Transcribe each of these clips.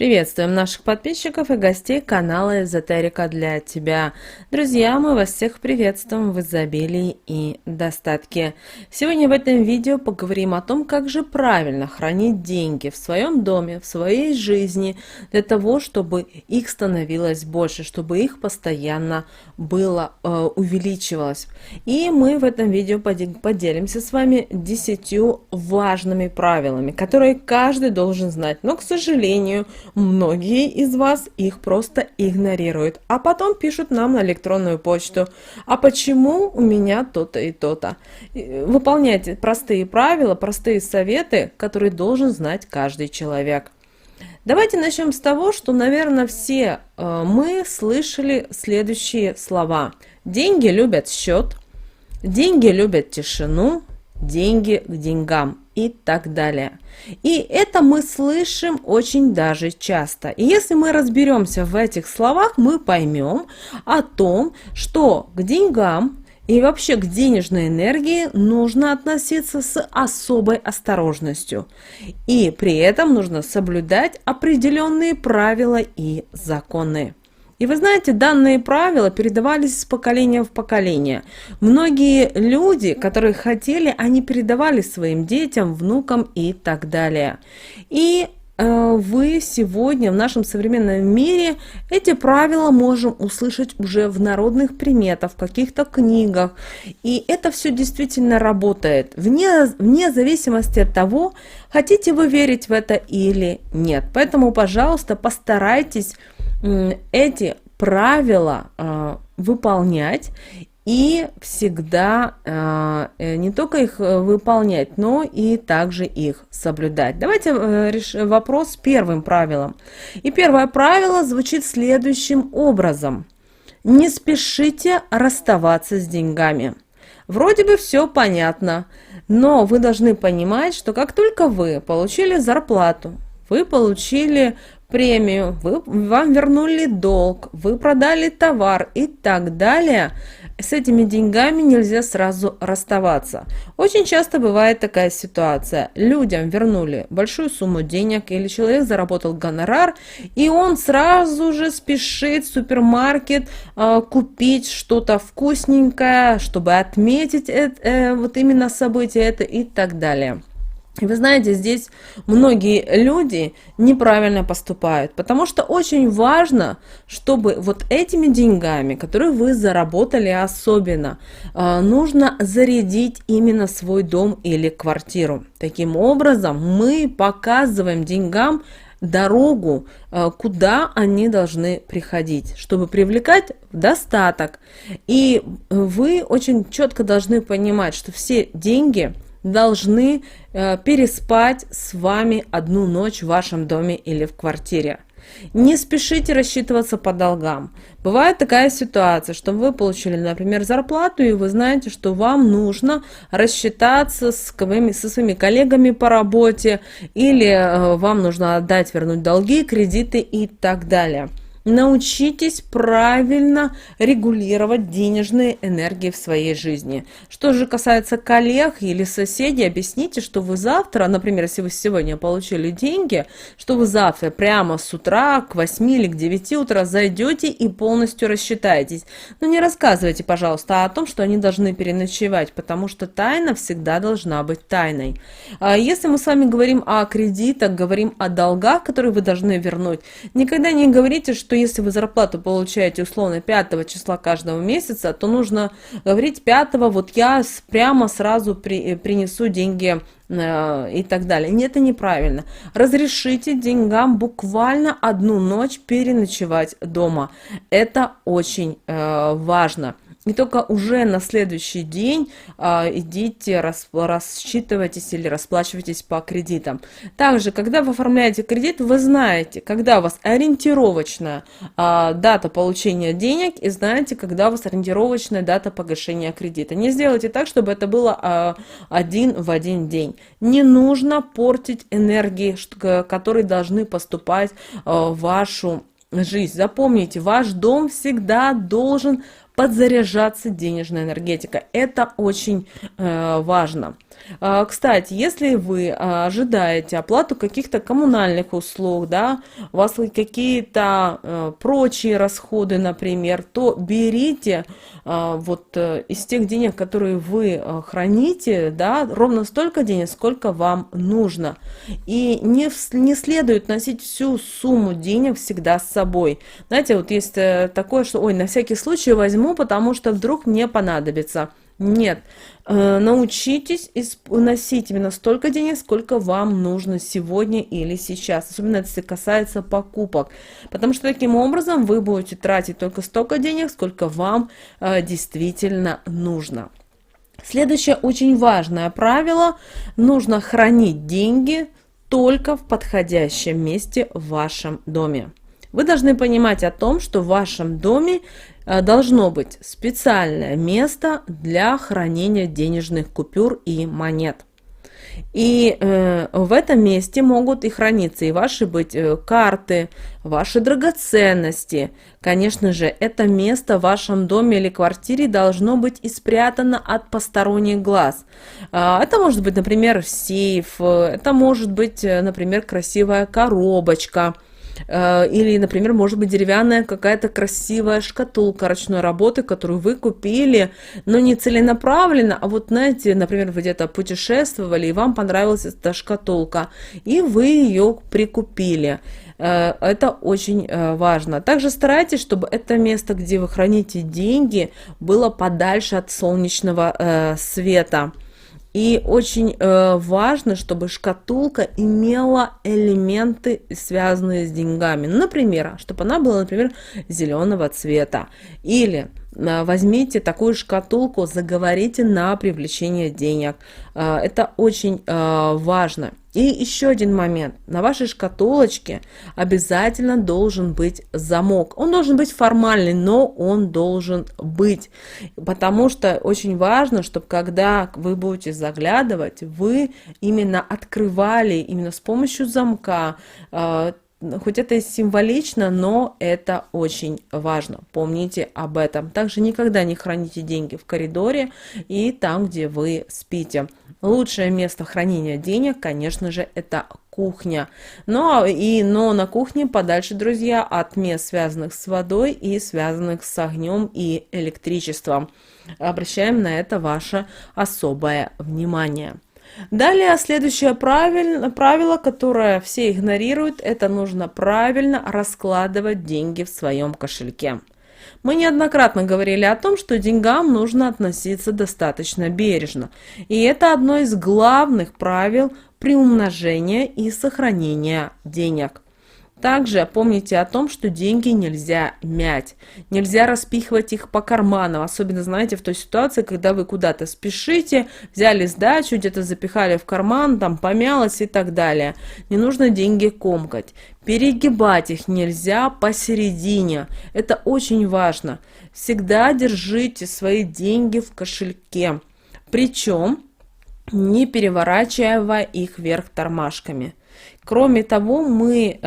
Приветствуем наших подписчиков и гостей канала Эзотерика для тебя. Друзья, мы вас всех приветствуем в изобилии и достатке. Сегодня в этом видео поговорим о том, как же правильно хранить деньги в своем доме, в своей жизни, для того, чтобы их становилось больше, чтобы их постоянно было, увеличивалось. И мы в этом видео поделимся с вами 10 важными правилами, которые каждый должен знать. Но, к сожалению, многие из вас их просто игнорируют, а потом пишут нам на электронную почту: а почему у меня то-то и то-то? Выполняйте простые правила, простые советы, которые должен знать каждый человек. Давайте начнем с того, что, наверное, все мы слышали следующие слова: деньги любят счет, деньги любят тишину, деньги к деньгам и так далее. И это мы слышим очень даже часто. И если мы разберемся в этих словах, мы поймем о том, что к деньгам и вообще к денежной энергии нужно относиться с особой осторожностью. И при этом нужно соблюдать определенные правила и законы. И вы знаете, данные правила передавались из поколения в поколение. Многие люди, которые хотели, они передавали своим детям, внукам и так далее. И вы сегодня в нашем современном мире эти правила можем услышать уже в народных приметах, в каких-то книгах. И это все действительно работает, вне зависимости от того, хотите вы верить в это или нет. Поэтому, пожалуйста, постарайтесь эти правила выполнять и всегда не только их выполнять, но и также их соблюдать. Давайте решим вопрос с первым правилом. И первое правило звучит следующим образом: не спешите расставаться с деньгами. Вроде бы все понятно, но вы должны понимать, что как только вы получили зарплату, вы получили премию, вам вернули долг, вы продали товар и так далее, с этими деньгами нельзя сразу расставаться. Очень часто бывает такая ситуация: людям вернули большую сумму денег, или человек заработал гонорар, и он сразу же спешит в супермаркет купить что-то вкусненькое, чтобы отметить вот именно событие это и так далее. И вы знаете, здесь многие люди неправильно поступают, потому что очень важно, чтобы вот этими деньгами, которые вы заработали особенно, нужно зарядить именно свой дом или квартиру. Таким образом, мы показываем деньгам дорогу, куда они должны приходить, чтобы привлекать достаток. И вы очень четко должны понимать, что все деньги должны переспать с вами одну ночь в вашем доме или в квартире. Не спешите рассчитываться по долгам. Бывает такая ситуация, что вы получили, например, зарплату, и вы знаете, что вам нужно рассчитаться со своими коллегами по работе, или вам нужно отдать, вернуть долги, кредиты и так далее. Научитесь правильно регулировать денежные энергии в своей жизни. Что же касается коллег или соседей, объясните, что вы завтра, например, если вы сегодня получили деньги, что вы завтра прямо с утра к 8 или к 9 утра зайдете и полностью рассчитаетесь. Но не рассказывайте, пожалуйста, о том, что они должны переночевать, потому что тайна всегда должна быть тайной. Если мы с вами говорим о кредитах, говорим о долгах, которые вы должны вернуть, никогда не говорите, что если вы зарплату получаете условно 5 числа каждого месяца, то нужно говорить 5 вот я прямо сразу принесу деньги и так далее. Нет, это неправильно. Разрешите деньгам буквально одну ночь переночевать дома. Это очень важно. И только уже на следующий день идите, рассчитывайтесь или расплачивайтесь по кредитам. Также, когда вы оформляете кредит, вы знаете, когда у вас ориентировочная дата получения денег, и знаете, когда у вас ориентировочная дата погашения кредита. Не сделайте так, чтобы это было один в один день. Не нужно портить энергии, которые должны поступать в вашу жизнь. Запомните, ваш дом всегда должен подзаряжаться денежной энергетикой. Это очень важно. Кстати, если вы ожидаете оплату каких-то коммунальных услуг, да, у вас какие-то прочие расходы, например, то берите из тех денег, которые вы храните, да, ровно столько денег, сколько вам нужно. И не следует носить всю сумму денег всегда с собой. Знаете, вот есть такое, что, ой, на всякий случай возьму, потому что вдруг мне понадобится. Нет, научитесь носить именно столько денег, сколько вам нужно сегодня или сейчас, особенно если касается покупок, потому что таким образом вы будете тратить только столько денег, сколько вам действительно нужно. Следующее очень важное правило: нужно хранить деньги только в подходящем месте в вашем доме. Вы должны понимать о том, что в вашем доме должно быть специальное место для хранения денежных купюр и монет. И в этом месте могут и храниться и ваши карты, ваши драгоценности. Конечно же, это место в вашем доме или квартире должно быть и спрятано от посторонних глаз. Это может быть, например, сейф, это может быть, например, красивая коробочка. Или, например, может быть деревянная какая-то красивая шкатулка ручной работы, которую вы купили, но не целенаправленно, а вот, знаете, например, вы где-то путешествовали, и вам понравилась эта шкатулка, и вы ее прикупили. Это очень важно. Также старайтесь, чтобы это место, где вы храните деньги, было подальше от солнечного света. И очень важно, чтобы шкатулка имела элементы, связанные с деньгами. Например, чтобы она была, например, зеленого цвета. Или возьмите такую шкатулку, заговорите на привлечение денег. Это очень важно. И еще один момент. На вашей шкатулочке обязательно должен быть замок. Он должен быть формальный, но он должен быть. Потому что очень важно, чтобы когда вы будете заглядывать, вы именно открывали именно с помощью замка. Хоть это и символично, но это очень важно. Помните об этом. Также никогда не храните деньги в коридоре и там, где вы спите. Лучшее место хранения денег, конечно же, это кухня. Но на кухне подальше, друзья, от мест, связанных с водой и связанных с огнем и электричеством. Обращаем на это ваше особое внимание. Далее, следующее правило, которое все игнорируют, это нужно правильно раскладывать деньги в своем кошельке. Мы неоднократно говорили о том, что деньгам нужно относиться достаточно бережно. И это одно из главных правил приумножения и сохранения денег. Также помните о том, что деньги нельзя мять, нельзя распихивать их по карманам, особенно, знаете, в той ситуации, когда вы куда-то спешите, взяли сдачу, где-то запихали в карман, там помялось и так далее. Не нужно деньги комкать, перегибать их нельзя посередине, это очень важно. Всегда держите свои деньги в кошельке, причем не переворачивая их вверх тормашками. Кроме того, мы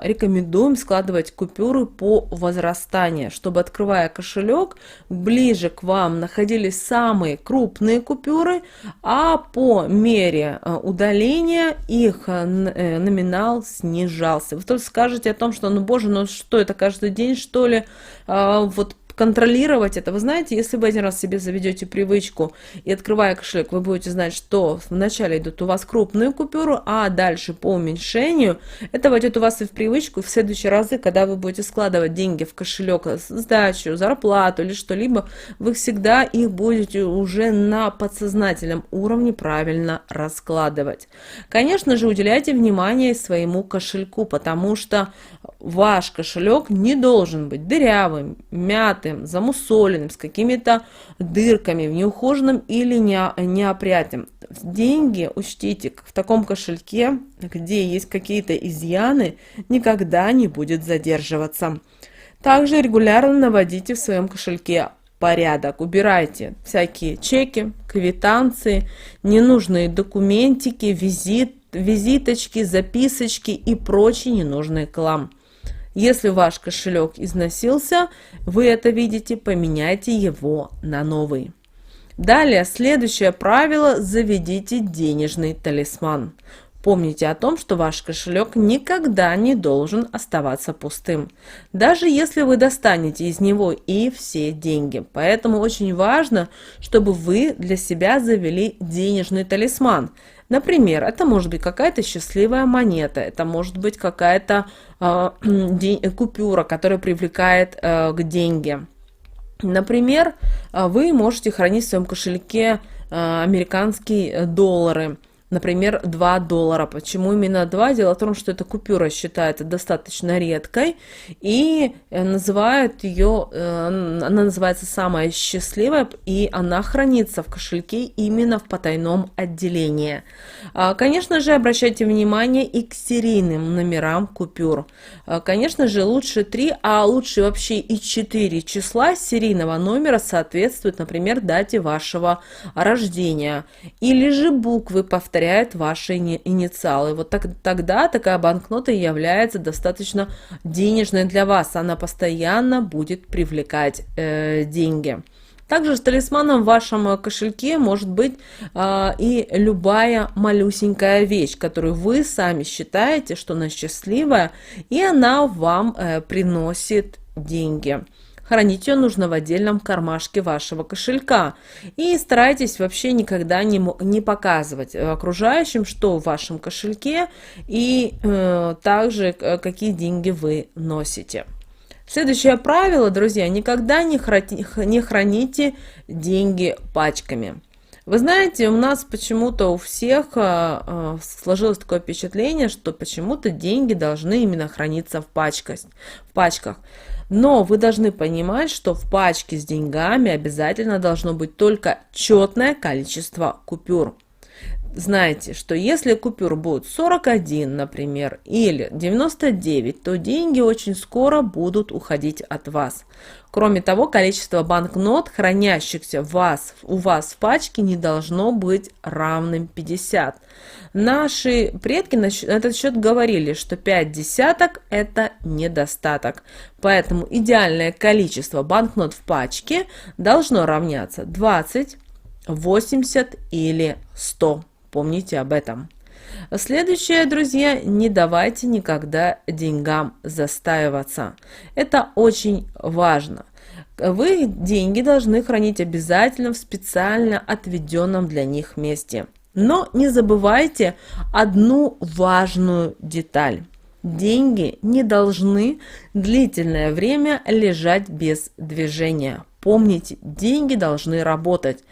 рекомендуем складывать купюры по возрастанию, чтобы, открывая кошелек, ближе к вам находились самые крупные купюры, а по мере удаления их номинал снижался. Вы только скажете о том, что, ну боже, ну что это каждый день, что ли, вот контролировать это. Вы знаете, если вы один раз себе заведете привычку и, открывая кошелек, вы будете знать, что вначале идут у вас крупные купюры, а дальше по уменьшению, это войдет у вас и в привычку, и в следующие разы, когда вы будете складывать деньги в кошелек, сдачу, зарплату или что-либо, вы всегда их будете уже на подсознательном уровне правильно раскладывать. Конечно же, уделяйте внимание своему кошельку, потому что ваш кошелек не должен быть дырявым, мятым, замусоленным, с какими-то дырками, в неухоженном или неопрятным. Деньги, учтите, в таком кошельке, где есть какие-то изъяны, никогда не будет задерживаться. Также регулярно наводите в своем кошельке порядок. Убирайте всякие чеки, квитанции, ненужные документики, визиточки, записочки и прочий ненужный хлам. Если ваш кошелек износился, вы это видите, поменяйте его на новый. Далее, следующее правило – заведите денежный талисман. Помните о том, что ваш кошелек никогда не должен оставаться пустым, даже если вы достанете из него и все деньги. Поэтому очень важно, чтобы вы для себя завели денежный талисман. Например, это может быть какая-то счастливая монета, это может быть какая-то купюра, которая привлекает к деньги. Например, вы можете хранить в своем кошельке американские доллары. Например, $2. Почему именно 2? Дело в том, что эта купюра считается достаточно редкой и называют ее, она называется самая счастливая, и она хранится в кошельке именно в потайном отделении. Конечно же, обращайте внимание и к серийным номерам купюр. Конечно же, лучше 3, а лучше вообще и 4 числа серийного номера соответствуют, например, дате вашего рождения. Или же буквы повторяют ваши инициалы. Вот тогда такая банкнота является достаточно денежной для вас. Она постоянно будет привлекать деньги. Также с талисманом в вашем кошельке может быть и любая малюсенькая вещь, которую вы сами считаете, что она счастливая, и она вам приносит деньги. Хранить ее нужно в отдельном кармашке вашего кошелька. И старайтесь вообще никогда не показывать окружающим, что в вашем кошельке, и также какие деньги вы носите. Следующее правило, друзья, никогда не храните деньги пачками. Вы знаете, у нас почему-то у всех сложилось такое впечатление, что почему-то деньги должны именно храниться в пачках. Но вы должны понимать, что в пачке с деньгами обязательно должно быть только четное количество купюр. Знаете, что если купюр будет 41, например, или 99, то деньги очень скоро будут уходить от вас. Кроме того, количество банкнот, хранящихся у вас в пачке, не должно быть равным 50. Наши предки на этот счет говорили, что 5 десяток – это недостаток. Поэтому идеальное количество банкнот в пачке должно равняться 20, 80 или 100. Помните об этом. Следующее, друзья, не давайте никогда деньгам застаиваться. Это очень важно. Вы деньги должны хранить обязательно в специально отведенном для них месте. Но не забывайте одну важную деталь. Деньги не должны длительное время лежать без движения. Помните, деньги должны работать,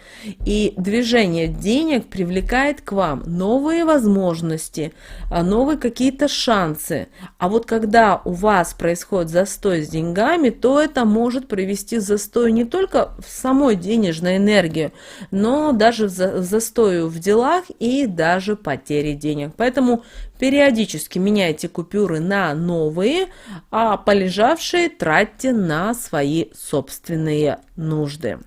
и движение денег привлекает к вам новые возможности, новые какие-то шансы. А вот когда у вас происходит застой с деньгами, то это может привести к застою не только в самой денежной энергии, но даже в застою в делах и даже потере денег. Поэтому периодически меняйте купюры на новые, а полежавшие тратьте на свои собственные нужды.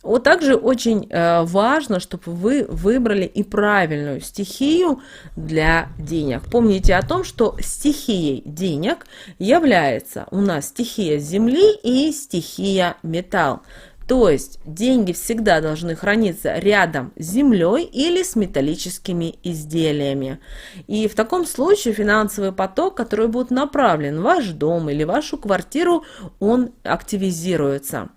Вот также очень важно, чтобы вы выбрали и правильную стихию для денег. Помните о том, что стихией денег является у нас стихия земли и стихия металл. То есть деньги всегда должны храниться рядом с землей или с металлическими изделиями. И в таком случае финансовый поток, который будет направлен в ваш дом или вашу квартиру, он активизируется.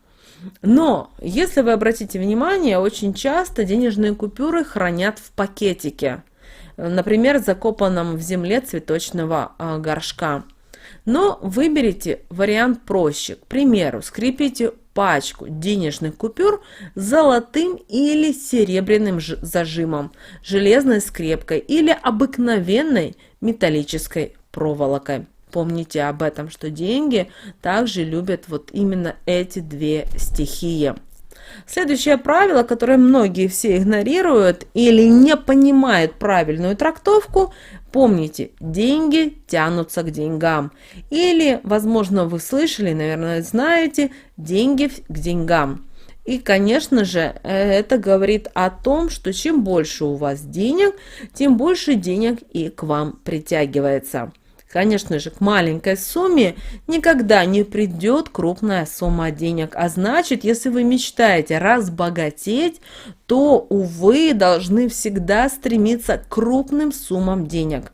Но, если вы обратите внимание, очень часто денежные купюры хранят в пакетике, например, закопанном в земле цветочного горшка. Но выберите вариант проще. К примеру, скрепите пачку денежных купюр золотым или серебряным зажимом, железной скрепкой или обыкновенной металлической проволокой. Помните об этом, что деньги также любят вот именно эти две стихии. Следующее правило, которое многие все игнорируют или не понимают правильную трактовку, помните, деньги тянутся к деньгам. Или, возможно, вы слышали, наверное, знаете, деньги к деньгам. И, конечно же, это говорит о том, что чем больше у вас денег, тем больше денег и к вам притягивается. Конечно же, к маленькой сумме никогда не придет крупная сумма денег. А значит, если вы мечтаете разбогатеть, то, увы, должны всегда стремиться к крупным суммам денег.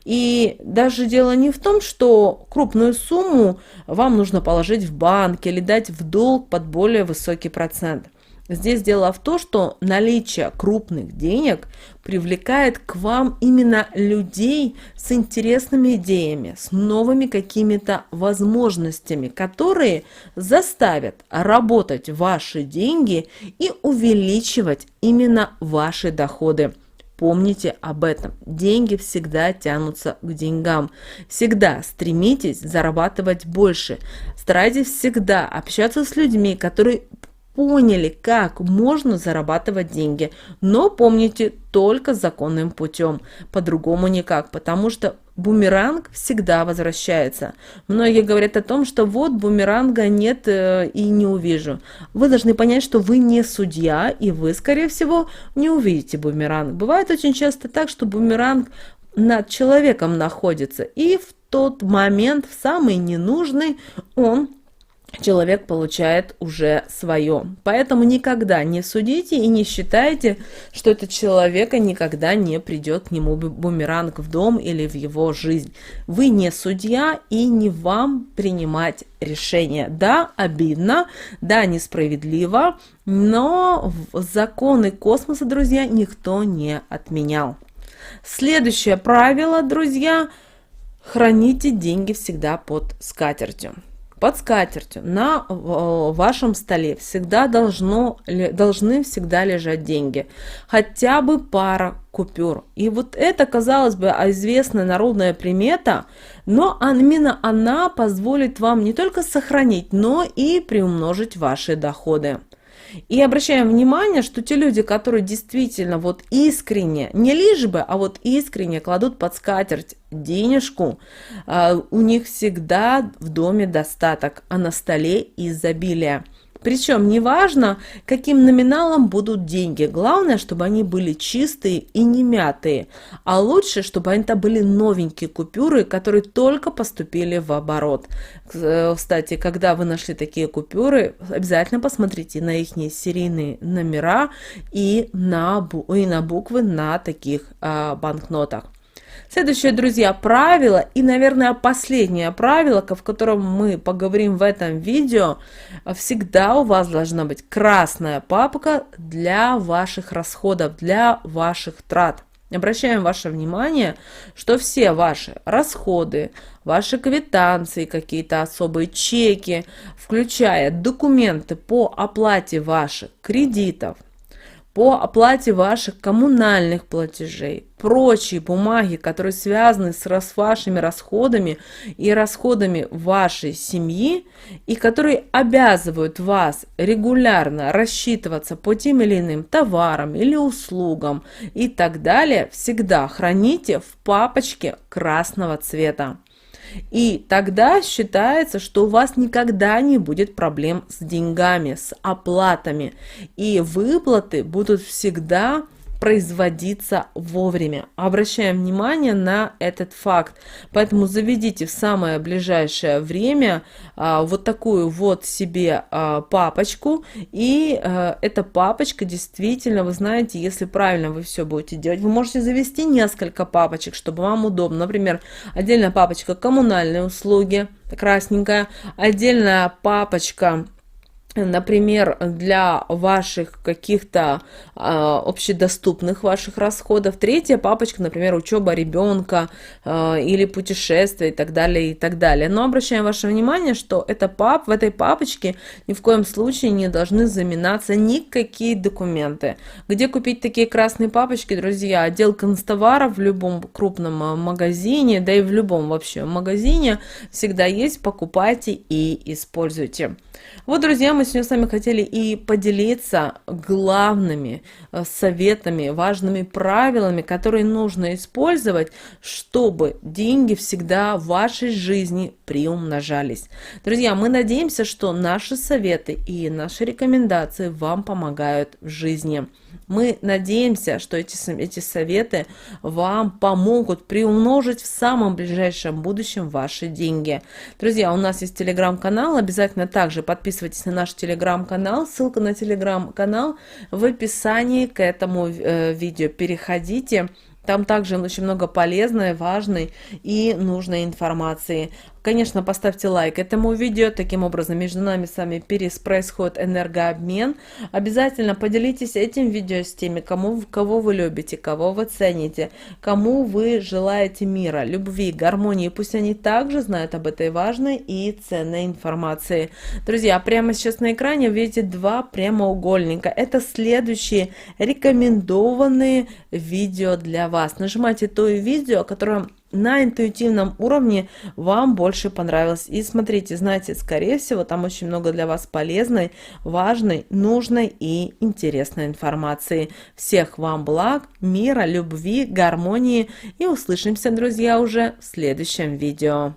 И даже дело не в том, что крупную сумму вам нужно положить в банк или дать в долг под более высокий процент. Здесь дело в том, что наличие крупных денег привлекает к вам именно людей с интересными идеями, с новыми какими-то возможностями, которые заставят работать ваши деньги и увеличивать именно ваши доходы. Помните об этом. Деньги всегда тянутся к деньгам. Всегда стремитесь зарабатывать больше. Старайтесь всегда общаться с людьми, которые поняли, как можно зарабатывать деньги. Но помните, только законным путем. По-другому никак, потому что бумеранг всегда возвращается. Многие говорят о том, что вот бумеранга нет и не увижу. Вы должны понять, что вы не судья, и вы, скорее всего, не увидите бумеранг. Бывает очень часто так, что бумеранг над человеком находится, и в тот момент, в самый ненужный, человек получает уже свое. Поэтому никогда не судите и не считайте, что этот человека никогда не придет к нему бумеранг в дом или в его жизнь. Вы не судья, и не вам принимать решения. Да, обидно, да, несправедливо, но законы космоса, друзья, никто не отменял. Следующее правило, друзья: храните деньги всегда под скатертью. Под скатертью на вашем столе всегда должны всегда лежать деньги. Хотя бы пара купюр. И вот это, казалось бы, известная народная примета, но именно она позволит вам не только сохранить, но и приумножить ваши доходы. И обращаем внимание, что те люди, которые действительно вот искренне, не лишь бы, а вот искренне кладут под скатерть денежку, у них всегда в доме достаток, а на столе изобилие. Причем неважно, каким номиналом будут деньги, главное, чтобы они были чистые и не мятые, а лучше, чтобы это были новенькие купюры, которые только поступили в оборот. Кстати, когда вы нашли такие купюры, обязательно посмотрите на их серийные номера и на буквы на таких банкнотах. Следующее, друзья, правило, и, наверное, последнее правило, в котором мы поговорим в этом видео: всегда у вас должна быть красная папка для ваших расходов, для ваших трат. Обращаем ваше внимание, что все ваши расходы, ваши квитанции, какие-то особые чеки, включая документы по оплате ваших кредитов, по оплате ваших коммунальных платежей, прочие бумаги, которые связаны с вашими расходами и расходами вашей семьи, и которые обязывают вас регулярно рассчитываться по тем или иным товарам или услугам и так далее, всегда храните в папочке красного цвета. И тогда считается, что у вас никогда не будет проблем с деньгами, с оплатами. И выплаты будут всегда производиться вовремя. Обращаем внимание на этот факт. Поэтому заведите в самое ближайшее время вот такую вот себе папочку. И эта папочка действительно, вы знаете, если правильно вы все будете делать, вы можете завести несколько папочек, чтобы вам удобно. Например, отдельная папочка коммунальные услуги, красненькая, отдельная папочка, например, для ваших каких-то общедоступных ваших расходов. Третья папочка, например, учеба ребенка или путешествия и так далее, и так далее. Но обращаем ваше внимание, что в этой папочке ни в коем случае не должны заминаться никакие документы. Где купить такие красные папочки, друзья? Отдел канцтоваров в любом крупном магазине, да и в любом вообще магазине всегда есть. Покупайте и используйте. Вот, друзья, мы сегодня с вами хотели и поделиться главными советами, важными правилами, которые нужно использовать, чтобы деньги всегда в вашей жизни приумножались. Друзья, мы надеемся, что наши советы и наши рекомендации вам помогают в жизни. Мы надеемся, что эти советы вам помогут приумножить в самом ближайшем будущем ваши деньги. Друзья, у нас есть телеграм-канал, обязательно также подписывайтесь на наш телеграм-канал, ссылка на телеграм-канал в описании к этому видео. Переходите. Там также очень много полезной, важной и нужной информации. Конечно, поставьте лайк этому видео, таким образом между нами с вами происходит энергообмен. Обязательно поделитесь этим видео с теми, кого вы любите, кого вы цените, кому вы желаете мира, любви, гармонии. Пусть они также знают об этой важной и ценной информации. Друзья, прямо сейчас на экране вы видите два прямоугольника. Это следующие рекомендованные видео для вас. Нажимайте то видео, которое на интуитивном уровне вам больше понравилось. И смотрите, знаете, скорее всего, там очень много для вас полезной, важной, нужной и интересной информации. Всех вам благ, мира, любви, гармонии. И услышимся, друзья, уже в следующем видео.